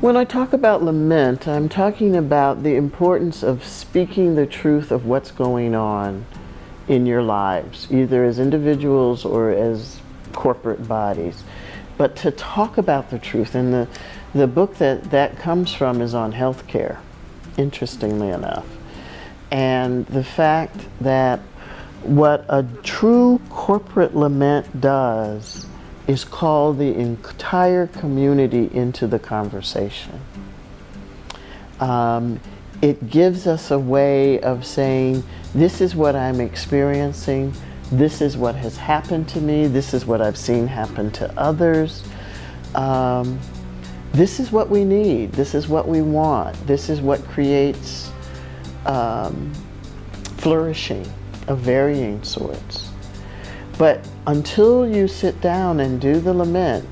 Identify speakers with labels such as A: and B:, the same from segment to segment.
A: When I talk about lament, I'm talking about the importance of speaking the truth of what's going on in your lives, either as individuals or as corporate bodies. But to talk about the truth, and the book that comes from is on healthcare, interestingly enough. And the fact that what a true corporate lament does is call the entire community into the conversation. It gives us a way of saying, this is what I'm experiencing, this is what has happened to me, this is what I've seen happen to others. This is what we need, this is what we want, this is what creates flourishing of varying sorts. But until you sit down and do the lament,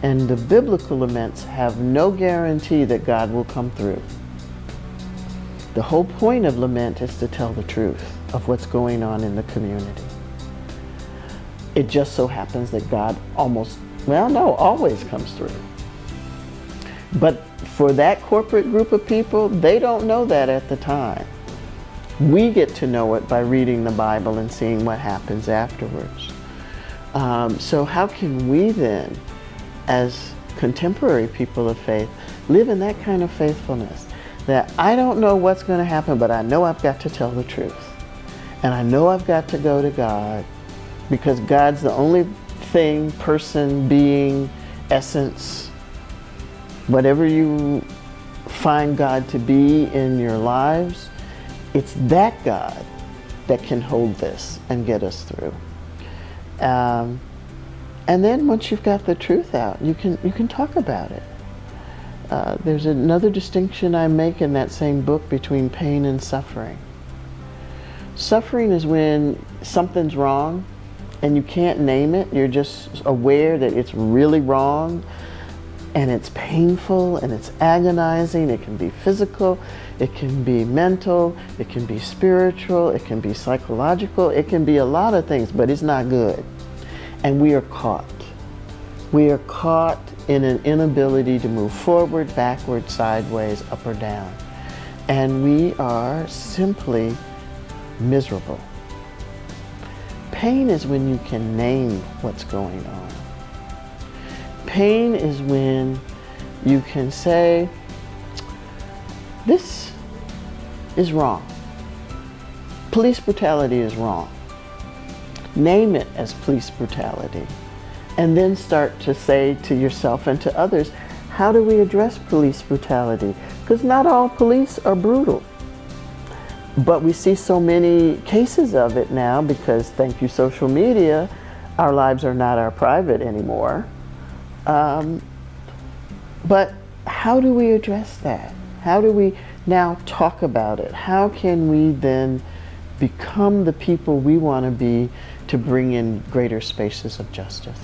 A: and the biblical laments have no guarantee that God will come through. The whole point of lament is to tell the truth of what's going on in the community. It just so happens that God always comes through. But for that corporate group of people, they don't know that at the time. We get to know it by reading the Bible and seeing what happens afterwards. So how can we then, as contemporary people of faith, live in that kind of faithfulness? That I don't know what's going to happen, but I know I've got to tell the truth. And I know I've got to go to God, because God's the only thing, person, being, essence, whatever you find God to be in your lives, it's that God that can hold this and get us through. And then once you've got the truth out, you can talk about it. There's another distinction I make in that same book between pain and suffering. Suffering is when something's wrong and you can't name it. You're just aware that it's really wrong, and it's painful and it's agonizing. It can be physical, it can be mental, it can be spiritual, it can be psychological, it can be a lot of things, but it's not good. And we are caught. We are caught in an inability to move forward, backward, sideways, up or down. And we are simply miserable. Pain is when you can name what's going on. Pain is when you can say, this is wrong. Police brutality is wrong. Name it as police brutality. And then start to say to yourself and to others, how do we address police brutality? Because not all police are brutal. But we see so many cases of it now because, thank you social media, our lives are not our private anymore. But how do we address that? How do we now talk about it? How can we then become the people we want to be to bring in greater spaces of justice?